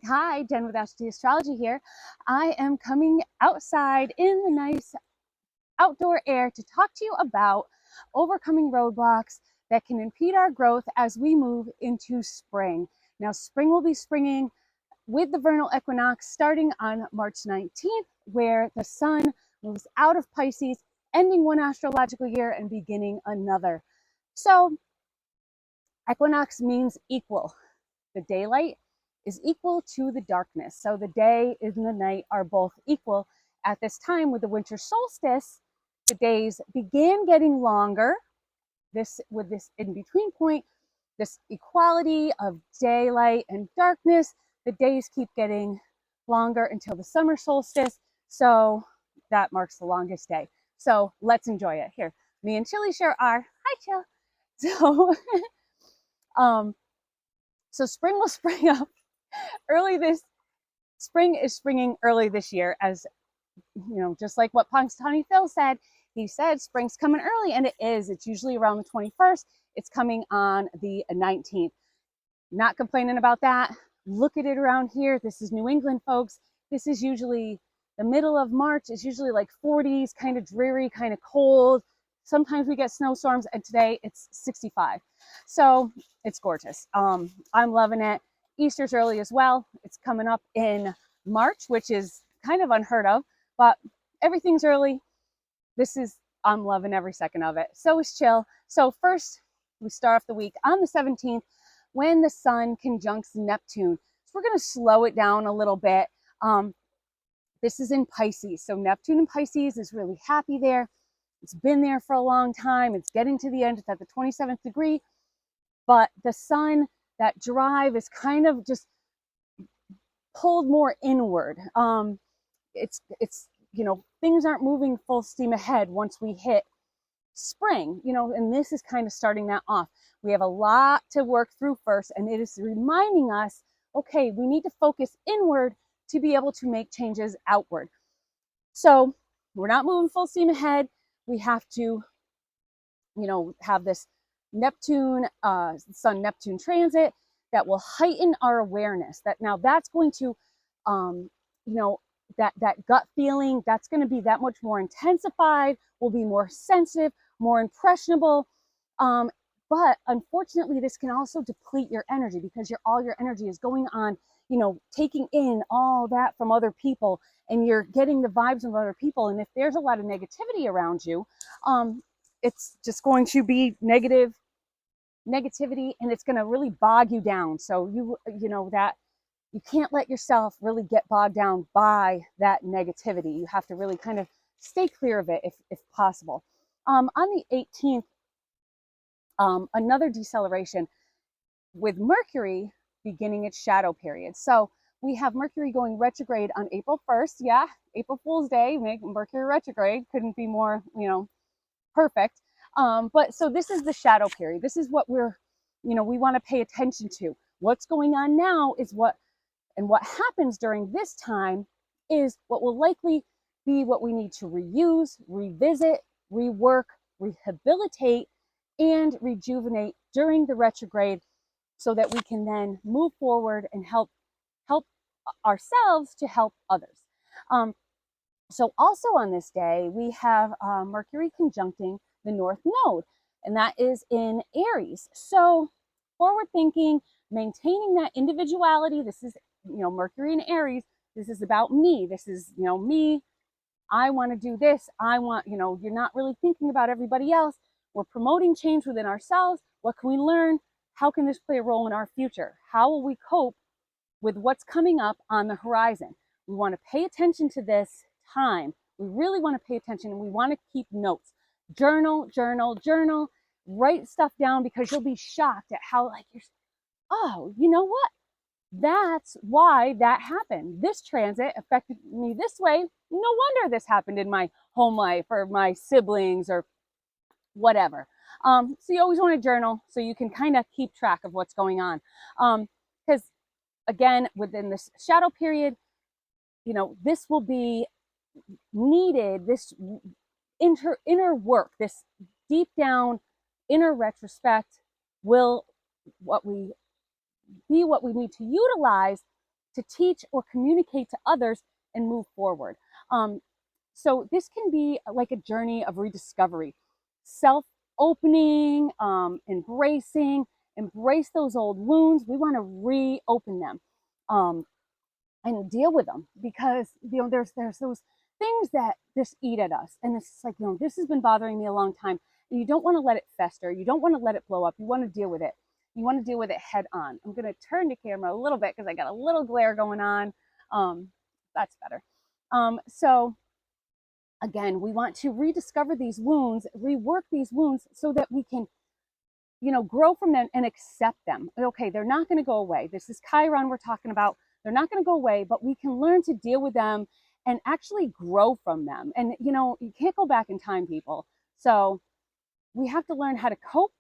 Hi, Jen with Ashley Astrology here. I am coming outside in the nice outdoor air to talk to you about overcoming roadblocks that can impede our growth as we move into spring. Now, spring will be springing with the vernal equinox starting on March 19th, where the sun moves out of Pisces, ending one astrological year and beginning another. So, equinox means equal. The daylight is equal to the darkness. So the day and the night are both equal at this time. With the winter solstice, the days began getting longer. With this in-between point, this equality of daylight and darkness, the days keep getting longer until the summer solstice. So that marks the longest day. So let's enjoy it. Here, me and Chili share our, hi Chill. So spring will spring up spring is springing early this year, as you know, just like what Punxsutawney Phil said. He said spring's coming early, and it is. It's usually around the 21st. It's coming on the 19th. Not complaining about that. Look at it around here. This is New England, folks. This is usually the middle of March. It's usually like 40s, kind of dreary, kind of cold. Sometimes we get snowstorms, and today it's 65. So it's gorgeous. I'm loving it. Easter's early as well. It's coming up in March, which is kind of unheard of, but everything's early. I'm loving every second of it. So is Chill. So first, we start off the week on the 17th when the sun conjuncts Neptune. So we're going to slow it down a little bit. This is in Pisces. So Neptune in Pisces is really happy there. It's been there for a long time. It's getting to the end. It's at the 27th degree. But the sun, that drive is kind of just pulled more inward. It's things aren't moving full steam ahead once we hit spring, and this is kind of starting that off. We have a lot to work through first, and it is reminding us, okay, we need to focus inward to be able to make changes outward. So we're not moving full steam ahead. We have to, have this Neptune, Sun-Neptune transit that will heighten our awareness. That's going to, that gut feeling, that's going to be that much more intensified. We'll be more sensitive, more impressionable. But unfortunately, this can also deplete your energy because all your energy is going on, taking in all that from other people, and you're getting the vibes of other people. And if there's a lot of negativity around you, it's just going to be negativity, and it's going to really bog you down. So you can't let yourself really get bogged down by that negativity. You have to really kind of stay clear of it if possible. On the 18th, another deceleration with Mercury beginning its shadow period. So we have Mercury going retrograde on April 1st. Yeah, April Fool's Day, make Mercury retrograde. Couldn't be more, perfect. But so this is the shadow period. This is what we want to pay attention to. What's going on now is what happens during this time is what will likely be what we need to reuse, revisit, rework, rehabilitate, and rejuvenate during the retrograde so that we can then move forward and help ourselves to help others. So also on this day, we have Mercury conjuncting the North Node, and that is in Aries. So forward thinking, maintaining that individuality. This is, Mercury in Aries. This is about me. This is, me. I want to do this. You're not really thinking about everybody else. We're promoting change within ourselves. What can we learn? How can this play a role in our future? How will we cope with what's coming up on the horizon? We want to pay attention to this time. We really want to pay attention, and we want to keep notes. Journal, write stuff down, because you'll be shocked at how you know what? That's why that happened. This transit affected me this way. No wonder this happened in my home life or my siblings or whatever. So you always want to journal so you can kind of keep track of what's going on. Because again, within this shadow period, this will be needed, this inner work, this deep down inner retrospect will what we need to utilize to teach or communicate to others and move forward. So this can be like a journey of rediscovery, self-opening, embrace those old wounds. We want to reopen them and deal with them, because there's those things that just eat at us, and it's like, this has been bothering me a long time, and you don't want to let it fester. You don't want to let it blow up. You want to deal with it. You want to deal with it head on. I'm going to turn the camera a little bit because I got a little glare going on. That's better. So again, we want to rediscover these wounds, rework these wounds so that we can, grow from them and accept them. Okay, they're not going to go away. This is Chiron we're talking about. They're not going to go away, but we can learn to deal with them and actually grow from them. And, you can't go back in time, people. So we have to learn how to cope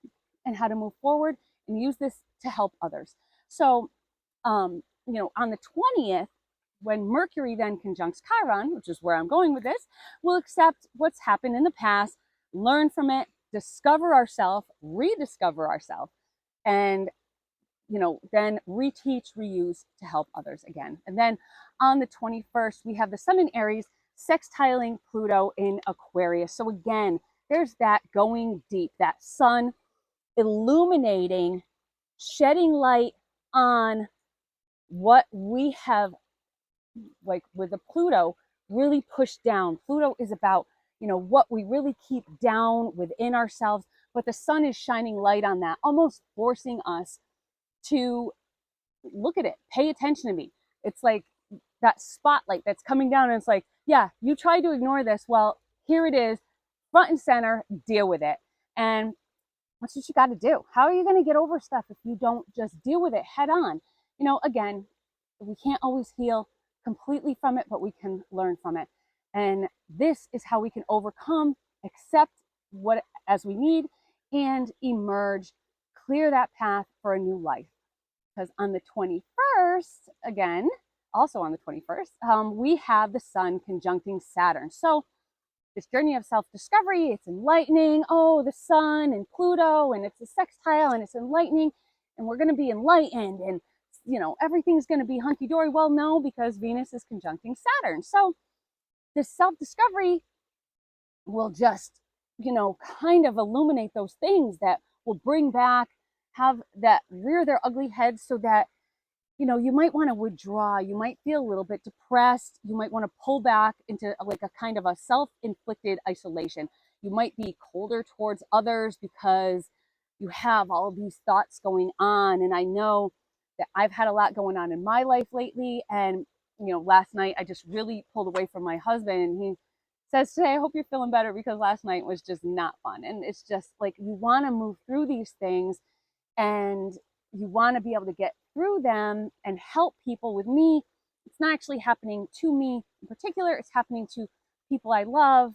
and how to move forward and use this to help others. So, on the 20th, when Mercury then conjuncts Chiron, which is where I'm going with this, we'll accept what's happened in the past, learn from it, discover ourselves, rediscover ourselves, and then reteach, reuse to help others again. And then on the 21st, we have the Sun in Aries sextiling Pluto in Aquarius. So again, there's that going deep, that sun illuminating, shedding light on what we have, like with the Pluto, really pushed down. Pluto is about, what we really keep down within ourselves, but the sun is shining light on that, almost forcing us to look at it, pay attention to me. It's like that spotlight that's coming down, and it's like, yeah, you tried to ignore this. Well, here it is, front and center, deal with it. And that's what you got to do. How are you going to get over stuff if you don't just deal with it head on? Again, we can't always heal completely from it, but we can learn from it. And this is how we can overcome, accept what as we need, and emerge, clear that path for a new life. Because on the 21st, again, also on the 21st, we have the sun conjuncting Saturn. So this journey of self-discovery, it's enlightening. Oh, the sun and Pluto, and it's a sextile, and it's enlightening, and we're going to be enlightened, and everything's going to be hunky-dory. Well, no, because Venus is conjuncting Saturn. So this self-discovery will just, kind of illuminate those things that will bring back, have that rear their ugly heads, so that, you might want to withdraw. You might feel a little bit depressed. You might want to pull back into like a kind of a self-inflicted isolation. You might be colder towards others because you have all of these thoughts going on. And I know that I've had a lot going on in my life lately. And, last night I just really pulled away from my husband, and he says today, I hope you're feeling better, because last night was just not fun. And it's just like, you want to move through these things, and you want to be able to get through them and help people. With me, it's not actually happening to me in particular. It's happening to people I love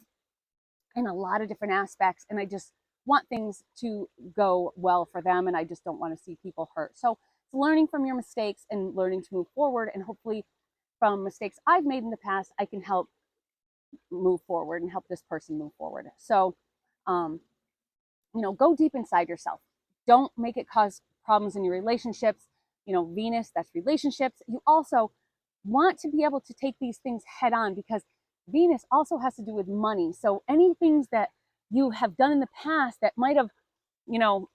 in a lot of different aspects. And I just want things to go well for them. And I just don't want to see people hurt. So it's learning from your mistakes and learning to move forward. And hopefully from mistakes I've made in the past, I can help move forward and help this person move forward. So, go deep inside yourself. Don't make it cause problems in your relationships. Venus, that's relationships. You also want to be able to take these things head on, because Venus also has to do with money. So any things that you have done in the past that might have, you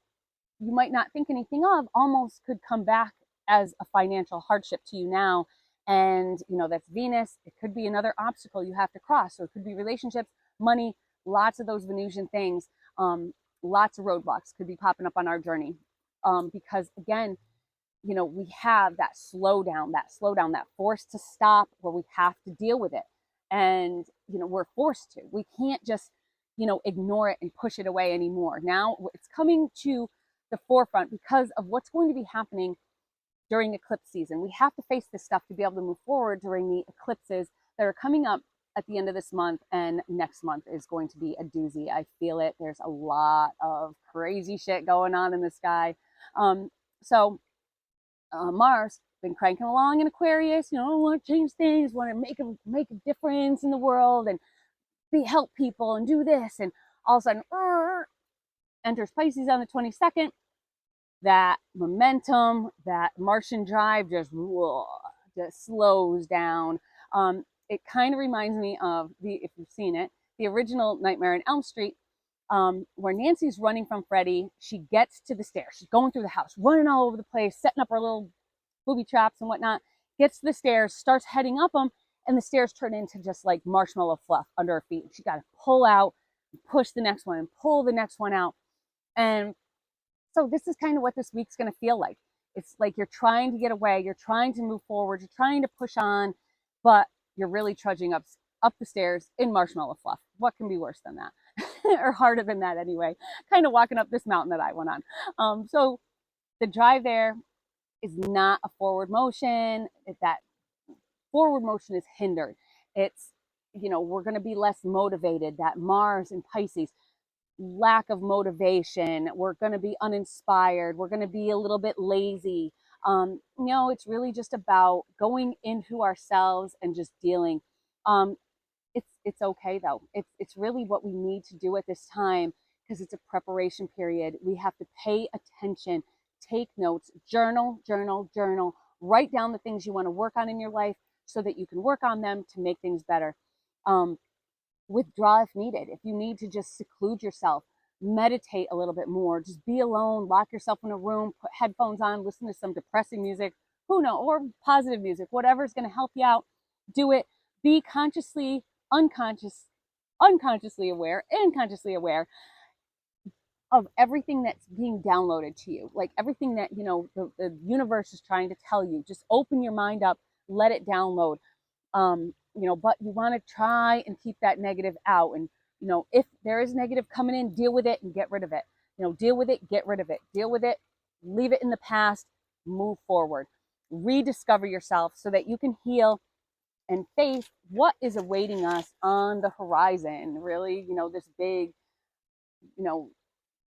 might not think anything of, almost could come back as a financial hardship to you now. And, that's Venus. It could be another obstacle you have to cross. So it could be relationships, money, lots of those Venusian things. Lots of roadblocks could be popping up on our journey. Because again, we have that slowdown, that force to stop, where we have to deal with it. And, we're forced to. We can't just, ignore it and push it away anymore. Now it's coming to the forefront because of what's going to be happening during eclipse season. We have to face this stuff to be able to move forward during the eclipses that are coming up at the end of this month, and next month is going to be a doozy. I feel it. There's a lot of crazy shit going on in the sky. Mars been cranking along in Aquarius. I want to change things, want to make a difference in the world, and help people and do this. And all of a sudden, enters Pisces on the 22nd. That momentum, that Martian drive just just slows down. It kind of reminds me of if you've seen it, the original Nightmare on Elm Street, where Nancy's running from Freddy. She gets to the stairs. She's going through the house, running all over the place, setting up her little booby traps and whatnot. Gets to the stairs, starts heading up them, and the stairs turn into just like marshmallow fluff under her feet. She got to pull out, push the next one, and pull the next one out. And so this is kind of what this week's going to feel like. It's like you're trying to get away, you're trying to move forward, you're trying to push on, but you're really trudging up the stairs in marshmallow fluff. What can be worse than that? Or harder than that anyway. Kind of walking up this mountain that I went on. So the drive there is not a forward motion. That forward motion is hindered. It's, we're going to be less motivated. That Mars and Pisces, lack of motivation. We're going to be uninspired. We're going to be a little bit lazy. It's really just about going into ourselves and just dealing. It's okay though. It's really what we need to do at this time, because it's a preparation period. We have to pay attention, take notes, journal, write down the things you want to work on in your life so that you can work on them to make things better. Withdraw if needed. If you need to just seclude yourself, meditate a little bit more, just be alone, lock yourself in a room, put headphones on, listen to some depressing music, who knows, or positive music, whatever's going to help you out, do it. Be unconsciously aware of everything that's being downloaded to you, like everything that, the universe is trying to tell you. Just open your mind up, let it download. But you want to try and keep that negative out. And, if there is negative coming in, deal with it and get rid of it. Deal with it, get rid of it, deal with it, leave it in the past, move forward, rediscover yourself so that you can heal and face what is awaiting us on the horizon. Really, this big,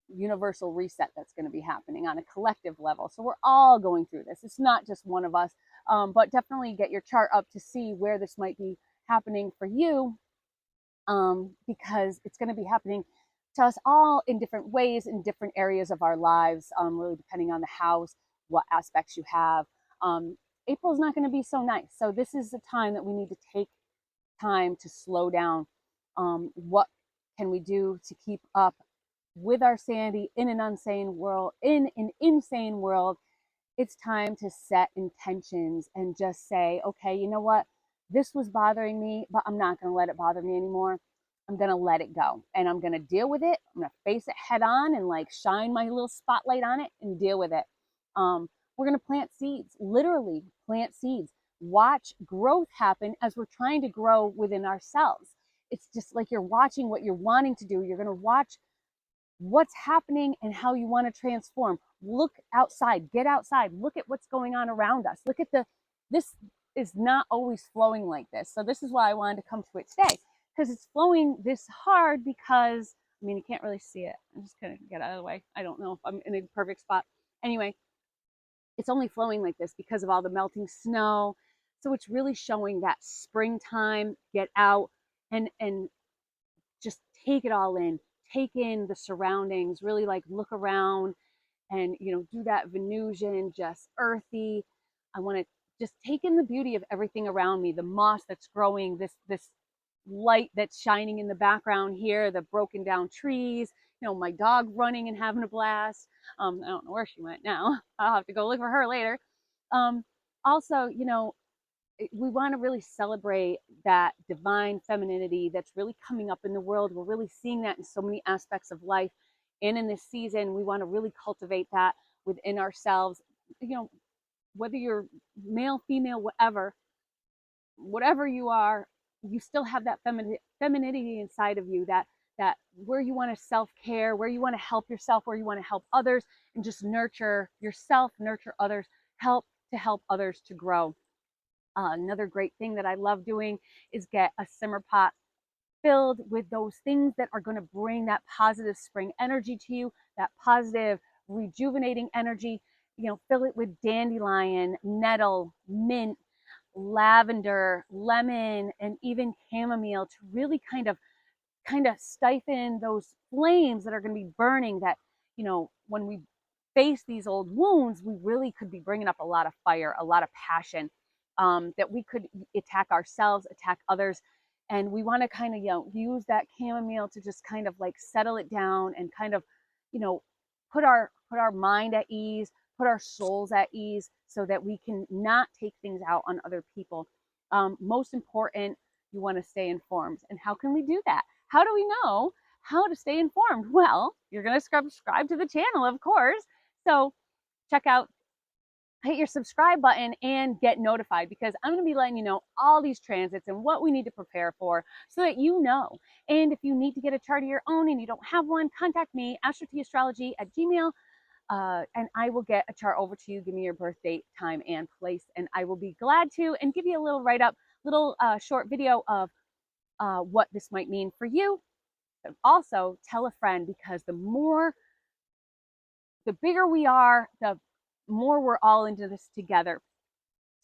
universal reset that's going to be happening on a collective level. So we're all going through this. It's not just one of us, but definitely get your chart up to see where this might be happening for you, because it's going to be happening to us all in different ways in different areas of our lives, really depending on the house, what aspects you have. April is not going to be so nice. So this is the time that we need to take time to slow down. What can we do to keep up with our sanity in an insane world? It's time to set intentions and just say, okay, you know what? This was bothering me, but I'm not going to let it bother me anymore. I'm going to let it go and I'm going to deal with it. I'm going to face it head on and like shine my little spotlight on it and deal with it. We're going to plant seeds, literally plant seeds, watch growth happen as we're trying to grow within ourselves. It's just like you're watching what you're wanting to do. You're going to watch what's happening and how you want to transform. Look outside, get outside, look at what's going on around us. Look at this is not always flowing like this. So this is why I wanted to come to it today, because it's flowing this hard because, you can't really see it. I'm just going to get out of the way. I don't know if I'm in a perfect spot. Anyway, it's only flowing like this because of all the melting snow. So it's really showing that springtime, get out and just take it all in. Take in the surroundings, really like look around and, do that Venusian, just earthy. I want to just take in the beauty of everything around me, the moss that's growing, this light that's shining in the background here, the broken down trees, my dog running and having a blast. I don't know where she went now. I'll have to go look for her later. Also, we want to really celebrate that divine femininity that's really coming up in the world. We're really seeing that in so many aspects of life. And in this season, we want to really cultivate that within ourselves. Whether you're male, female, whatever you are, you still have that femininity inside of you, that where you want to self-care, where you want to help yourself, where you want to help others, and just nurture yourself, nurture others, help others to grow. Another great thing that I love doing is get a simmer pot filled with those things that are going to bring that positive spring energy to you, that positive rejuvenating energy. Fill it with dandelion, nettle, mint, lavender, lemon, and even chamomile to really kind of stifle those flames that are going to be burning, that, when we face these old wounds, we really could be bringing up a lot of fire, a lot of passion. that we could attack ourselves, attack others. And we want to kind of, use that chamomile to just kind of like settle it down and kind of, you know, put our mind at ease, put our souls at ease so that we can not take things out on other people. Most important, you want to stay informed. And how can we do that? How do we know how to stay informed? Well, you're going to subscribe to the channel, of course. So check out, hit your subscribe button and get notified, because I'm going to be letting you know all these transits and what we need to prepare for so that you know. And if you need to get a chart of your own and you don't have one, contact me, astrotastrology@gmail.com. And I will get a chart over to you. Give me your birth date, time, and place, and I will be glad to, and give you a little write-up, little short video of what this might mean for you. But also tell a friend, because the bigger we are, the more we're all into this together.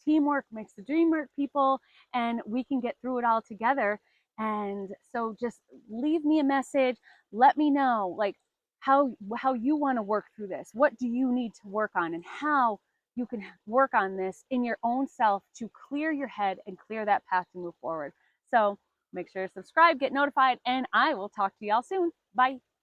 Teamwork makes the dream work, people, and we can get through it all together. And so just leave me a message. Let me know, like, how you want to work through this. What do you need to work on, and how you can work on this in your own self to clear your head and clear that path to move forward. So make sure to subscribe, get notified, and I will talk to y'all soon. Bye.